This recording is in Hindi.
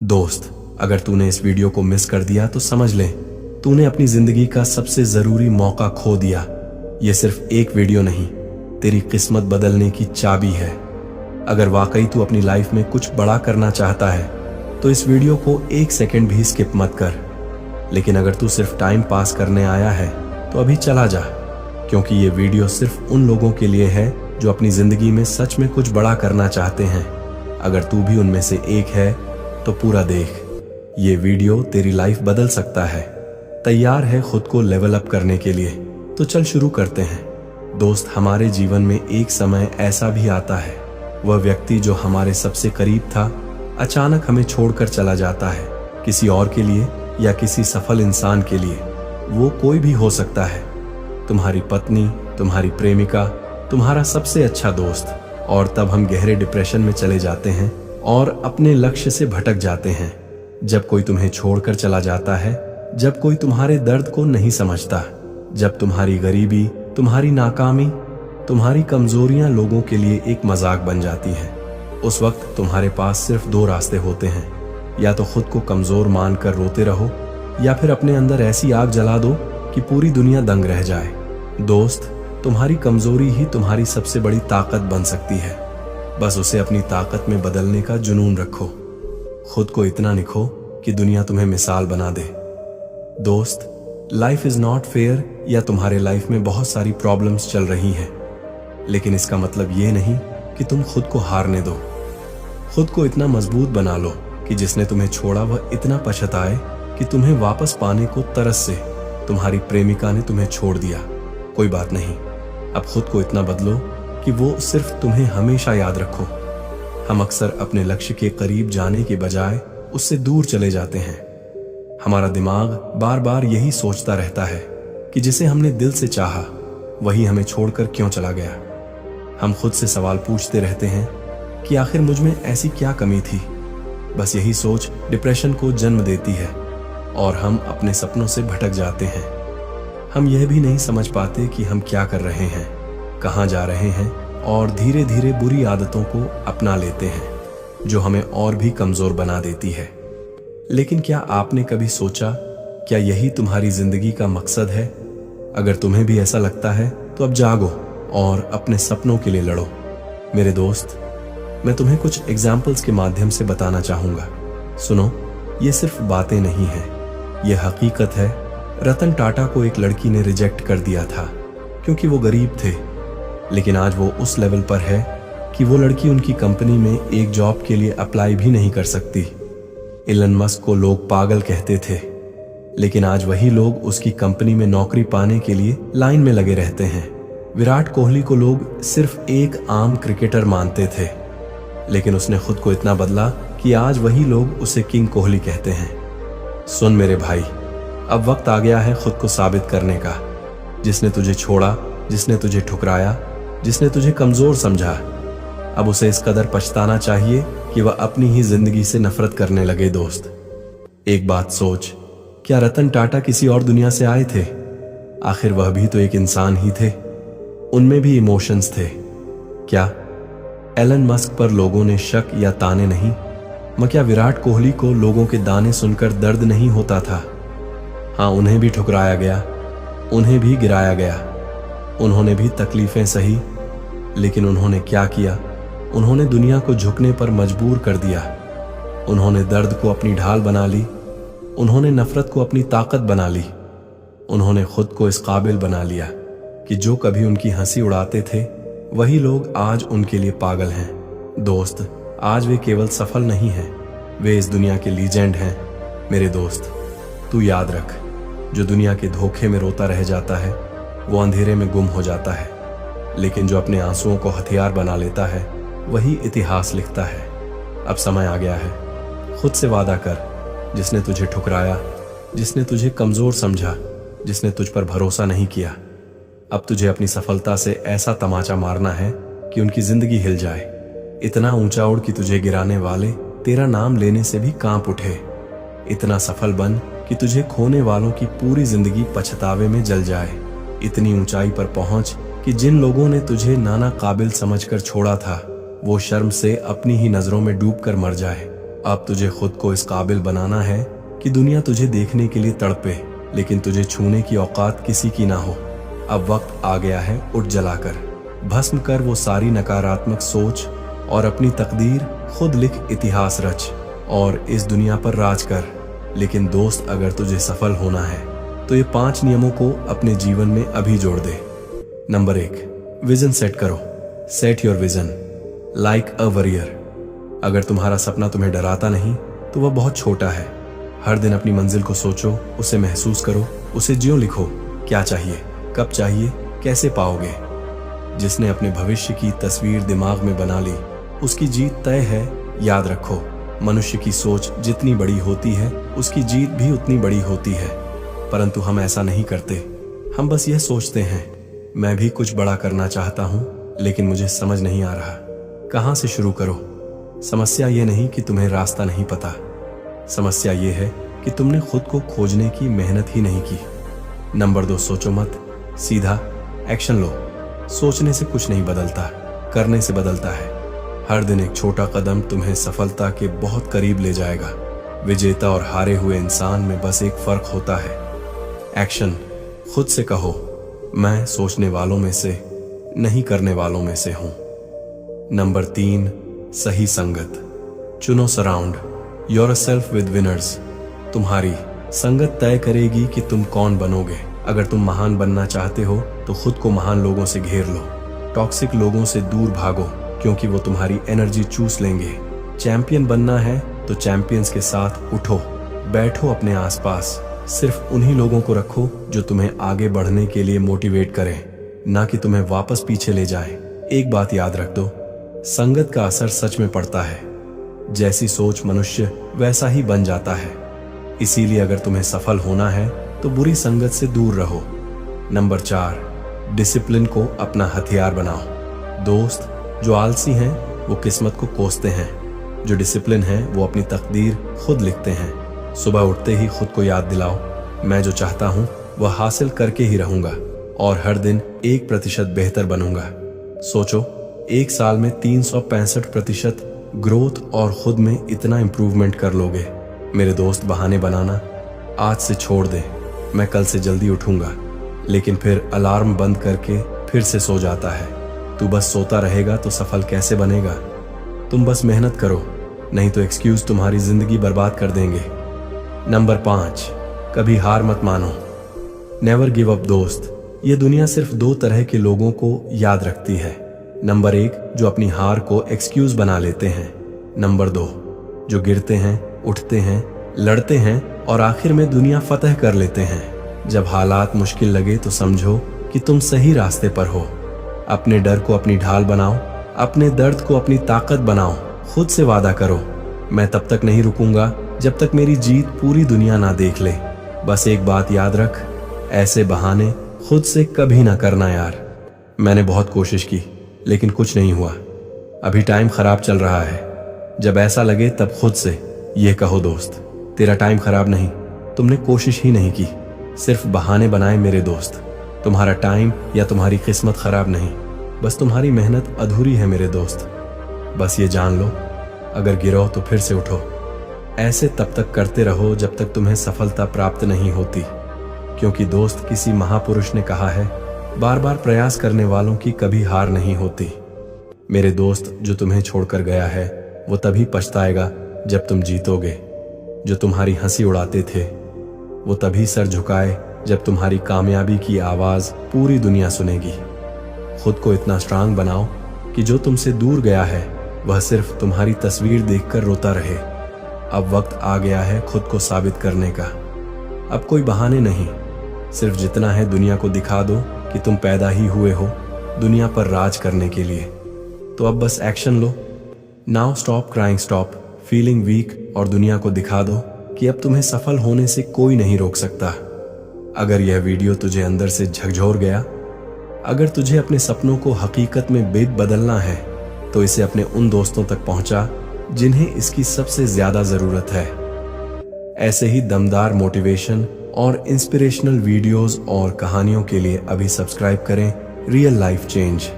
दोस्त, अगर तूने इस वीडियो को मिस कर दिया तो समझ ले तूने अपनी जिंदगी का सबसे जरूरी मौका खो दिया। यह सिर्फ एक वीडियो नहीं, तेरी किस्मत बदलने की चाबी है। अगर वाकई तू अपनी लाइफ में कुछ बड़ा करना चाहता है तो इस वीडियो को एक सेकंड भी स्किप मत कर। लेकिन अगर तू सिर्फ टाइम पास करने आया है तो अभी चला जा, क्योंकि ये वीडियो सिर्फ उन लोगों के लिए है जो अपनी जिंदगी में सच में कुछ बड़ा करना चाहते हैं। अगर तू भी उनमें से एक है तो पूरा देख, ये वीडियो तेरी लाइफ बदल सकता है। तैयार है खुद को लेवल अप करने के लिए? तो चल शुरू करते हैं। दोस्त, हमारे जीवन में एक समय ऐसा भी आता है, वह व्यक्ति जो हमारे सबसे करीब था अचानक हमें छोड़कर चला जाता है, किसी और के लिए या किसी सफल इंसान के लिए। वो कोई भी हो सकता है, तुम्हारी पत्नी, तुम्हारी प्रेमिका, तुम्हारा सबसे अच्छा दोस्त। और तब हम गहरे डिप्रेशन में चले जाते हैं और अपने लक्ष्य से भटक जाते हैं। जब कोई तुम्हें छोड़कर चला जाता है, जब कोई तुम्हारे दर्द को नहीं समझता, जब तुम्हारी गरीबी, तुम्हारी नाकामी, तुम्हारी कमजोरियां लोगों के लिए एक मजाक बन जाती हैं, उस वक्त तुम्हारे पास सिर्फ दो रास्ते होते हैं। या तो खुद को कमजोर मानकर रोते रहो, या फिर अपने अंदर ऐसी आग जला दो कि पूरी दुनिया दंग रह जाए। दोस्त, तुम्हारी कमजोरी ही तुम्हारी सबसे बड़ी ताकत बन सकती है। बस उसे अपनी ताकत में बदलने का जुनून रखो। खुद को इतना निखो कि दुनिया तुम्हें मिसाल बना दे। दोस्त, लाइफ इज नॉट फेयर या तुम्हारे लाइफ में बहुत सारी प्रॉब्लम्स चल रही हैं, लेकिन इसका मतलब ये नहीं कि तुम खुद को हारने दो। खुद को इतना मजबूत बना लो कि जिसने तुम्हें छोड़ा वह इतना पछताए कि तुम्हें वापस पाने को तरस से। तुम्हारी प्रेमिका ने तुम्हें छोड़ दिया, कोई बात नहीं, अब खुद को इतना बदलो कि वो सिर्फ तुम्हें हमेशा याद रखो। हम अक्सर अपने लक्ष्य के करीब जाने के बजाय उससे दूर चले जाते हैं। हमारा दिमाग बार बार यही सोचता रहता है कि जिसे हमने दिल से चाहा वही हमें छोड़कर क्यों चला गया। हम खुद से सवाल पूछते रहते हैं कि आखिर मुझ में ऐसी क्या कमी थी। बस यही सोच डिप्रेशन को जन्म देती है और हम अपने सपनों से भटक जाते हैं। हम यह भी नहीं समझ पाते कि हम क्या कर रहे हैं, कहाँ जा रहे हैं, और धीरे धीरे बुरी आदतों को अपना लेते हैं जो हमें और भी कमजोर बना देती है। लेकिन क्या आपने कभी सोचा, क्या यही तुम्हारी जिंदगी का मकसद है? अगर तुम्हें भी ऐसा लगता है तो अब जागो और अपने सपनों के लिए लड़ो। मेरे दोस्त, मैं तुम्हें कुछ एग्जाम्पल्स के माध्यम से बताना चाहूंगा। सुनो, ये सिर्फ बातें नहीं हैं, यह हकीकत है। रतन टाटा को एक लड़की ने रिजेक्ट कर दिया था क्योंकि वो गरीब थे, लेकिन आज वो उस लेवल पर है कि वो लड़की उनकी कंपनी में एक जॉब के लिए अप्लाई भी नहीं कर सकती। इलन मस्क को लोग पागल कहते थे, लेकिन आज वही लोग उसकी कंपनी में नौकरी पाने के लिए लाइन में लगे रहते हैं। विराट कोहली को लोग सिर्फ एक आम क्रिकेटर मानते थे, लेकिन उसने खुद को इतना बदला कि आज वही लोग उसे किंग कोहली कहते हैं। सुन मेरे भाई, अब वक्त आ गया है खुद को साबित करने का। जिसने तुझे छोड़ा, जिसने तुझे ठुकराया, जिसने तुझे कमजोर समझा, अब उसे इस कदर पछताना चाहिए कि वह अपनी ही जिंदगी से नफरत करने लगे। दोस्त, एक बात सोच, क्या रतन टाटा किसी और दुनिया से आए थे? आखिर वह भी तो एक इंसान ही थे, उनमें भी इमोशंस थे। क्या एलन मस्क पर लोगों ने शक या ताने नहीं? क्या विराट कोहली को लोगों के दाने सुनकर दर्द नहीं होता था? हाँ, उन्हें भी ठुकराया गया, उन्हें भी गिराया गया, उन्होंने भी तकलीफें सही, लेकिन उन्होंने क्या किया? उन्होंने दुनिया को झुकने पर मजबूर कर दिया। उन्होंने दर्द को अपनी ढाल बना ली, उन्होंने नफरत को अपनी ताकत बना ली, उन्होंने खुद को इस काबिल बना लिया कि जो कभी उनकी हंसी उड़ाते थे वही लोग आज उनके लिए पागल हैं। दोस्त, आज वे केवल सफल नहीं हैं, वे इस दुनिया के लीजेंड हैं। मेरे दोस्त, तू याद रख, जो दुनिया के धोखे में रोता रह जाता है वो अंधेरे में गुम हो जाता है, लेकिन जो अपने आंसुओं को हथियार बना लेता है वही इतिहास लिखता है। अब समय आ गया है, खुद से वादा कर, जिसने तुझे ठुकराया, जिसने तुझे कमजोर समझा, जिसने तुझ पर भरोसा नहीं किया, अब तुझे अपनी सफलता से ऐसा तमाचा मारना है कि उनकी जिंदगी हिल जाए। इतना ऊंचा उड़ कि तुझे गिराने वाले तेरा नाम लेने से भी कांप उठे। इतना सफल बन कि तुझे खोने वालों की पूरी जिंदगी पछतावे में जल जाए। इतनी ऊंचाई पर पहुंच कि जिन लोगों ने तुझे नाना काबिल समझकर छोड़ा था वो शर्म से अपनी ही नजरों में डूबकर मर जाए। अब तुझे खुद को इस काबिल बनाना है कि दुनिया तुझे देखने के लिए तड़पे, लेकिन तुझे छूने की औकात किसी की ना हो। अब वक्त आ गया है, उठ जलाकर भस्म कर वो सारी नकारात्मक सोच और अपनी तकदीर खुद लिख, इतिहास रच और इस दुनिया पर राज कर। लेकिन दोस्त, अगर तुझे सफल होना है तो ये 5 नियमों को अपने जीवन में अभी जोड़ दे। नंबर 1, विजन सेट करो। Set your vision like a warrior. अगर तुम्हारा सपना तुम्हें डराता नहीं तो वह बहुत छोटा है। हर दिन अपनी मंजिल को सोचो, उसे महसूस करो, उसे ज्यों लिखो। क्या चाहिए, कब चाहिए, कैसे पाओगे। जिसने अपने भविष्य की तस्वीर दिमाग में बना ली उसकी जीत तय है। याद रखो, मनुष्य की सोच जितनी बड़ी होती है उसकी जीत भी उतनी बड़ी होती है। परंतु हम ऐसा नहीं करते। हम बस यह सोचते हैं, मैं भी कुछ बड़ा करना चाहता हूं, लेकिन मुझे समझ नहीं आ रहा कहां से शुरू करो। समस्या ये नहीं कि तुम्हें रास्ता नहीं पता, समस्या ये है कि तुमने खुद को खोजने की मेहनत ही नहीं की। नंबर 2, सोचो मत, सीधा एक्शन लो। सोचने से कुछ नहीं बदलता, करने से बदलता है। हर दिन एक छोटा कदम तुम्हें सफलता के बहुत करीब ले जाएगा। विजेता और हारे हुए इंसान में बस एक फर्क होता है, एक्शन। खुद से कहो, मैं सोचने वालों में से नहीं, करने वालों में से हूं। नंबर 3, सही संगत चुनो। Surround yourself with winners. तुम्हारी संगत तय करेगी कि तुम कौन बनोगे। अगर तुम महान बनना चाहते हो तो खुद को महान लोगों से घेर लो। टॉक्सिक लोगों से दूर भागो, क्योंकि वो तुम्हारी एनर्जी चूस लेंगे। चैंपियन बनना है तो चैंपियंस के साथ उठो, बैठो अपने आसपास। सिर्फ उन्हीं लोगों को रखो जो तुम्हें आगे बढ़ने के लिए मोटिवेट करें, ना कि तुम्हें वापस पीछे ले जाए। एक बात याद रख दो, संगत का असर सच में पड़ता है। जैसी सोच मनुष्य वैसा ही बन जाता है। इसीलिए अगर तुम्हें सफल होना है तो बुरी संगत से दूर रहो। नंबर 4, डिसिप्लिन को अपना हथियार बनाओ। दोस्त, जो आलसी हैं वो किस्मत को कोसते हैं, जो डिसिप्लिन हैं वो अपनी तकदीर खुद लिखते हैं। सुबह उठते ही खुद को याद दिलाओ, मैं जो चाहता हूं वह हासिल करके ही रहूंगा और हर दिन 1% बेहतर बनूंगा। सोचो, 1 साल में 365% ग्रोथ और खुद में इतना इंप्रूवमेंट कर लोगे। मेरे दोस्त, बहाने बनाना आज से छोड़ दे। मैं कल से जल्दी उठूंगा, लेकिन फिर अलार्म बंद करके फिर से सो जाता है। तू बस सोता रहेगा तो सफल कैसे बनेगा। तुम बस मेहनत करो, नहीं तो एक्सक्यूज तुम्हारी जिंदगी बर्बाद कर देंगे। नंबर 5, कभी हार मत मानो। Never give up. दोस्त, ये दुनिया सिर्फ 2 तरह के लोगों को याद रखती है। नंबर 1, जो अपनी हार को एक्सक्यूज बना लेते हैं। नंबर 2, जो गिरते हैं, उठते हैं, लड़ते हैं और आखिर में दुनिया फतह कर लेते हैं। जब हालात मुश्किल लगे तो समझो कि तुम सही रास्ते पर हो। अपने डर को अपनी ढाल बनाओ, अपने दर्द को अपनी ताकत बनाओ। खुद से वादा करो, मैं तब तक नहीं रुकूंगा जब तक मेरी जीत पूरी दुनिया ना देख ले। बस एक बात याद रख, ऐसे बहाने खुद से कभी ना करना यार। मैंने बहुत कोशिश की लेकिन कुछ नहीं हुआ। अभी टाइम खराब चल रहा है। जब ऐसा लगे तब खुद से यह कहो, दोस्त तेरा टाइम खराब नहीं, तुमने कोशिश ही नहीं की, सिर्फ बहाने बनाए। मेरे दोस्त, तुम्हारा टाइम या तुम्हारी किस्मत खराब नहीं, बस तुम्हारी मेहनत अधूरी है मेरे दोस्त। बस ये जान लो, अगर गिरो तो फिर से उठो। ऐसे तब तक करते रहो जब तक तुम्हें सफलता प्राप्त नहीं होती, क्योंकि दोस्त, किसी महापुरुष ने कहा है, बार बार प्रयास करने वालों की कभी हार नहीं होती। मेरे दोस्त, जो तुम्हें छोड़कर गया है वो तभी पछताएगा जब तुम जीतोगे। जो तुम्हारी हंसी उड़ाते थे वो तभी सर झुकाए जब तुम्हारी कामयाबी की आवाज पूरी दुनिया सुनेगी। खुद को इतना स्ट्रांग बनाओ कि जो तुमसे दूर गया है वह सिर्फ तुम्हारी तस्वीर देखकर रोता रहे। अब वक्त आ गया है खुद को साबित करने का। अब कोई बहाने नहीं, सिर्फ जितना है दुनिया को दिखा दो कि तुम पैदा ही हुए हो दुनिया पर राज करने के लिए। तो अब बस एक्शन लो। Now stop crying, stop feeling weak और दुनिया को दिखा दो कि अब तुम्हें सफल होने से कोई नहीं रोक सकता। अगर यह वीडियो तुझे अंदर से झकझोर गया, अगर तुझे अपने सपनों को हकीकत में बदलना है, तो इसे अपने उन दोस्तों तक पहुंचा जिन्हें इसकी सबसे ज्यादा जरूरत है। ऐसे ही दमदार मोटिवेशन और इंस्पिरेशनल वीडियोस और कहानियों के लिए अभी सब्सक्राइब करें रियल लाइफ चेंज।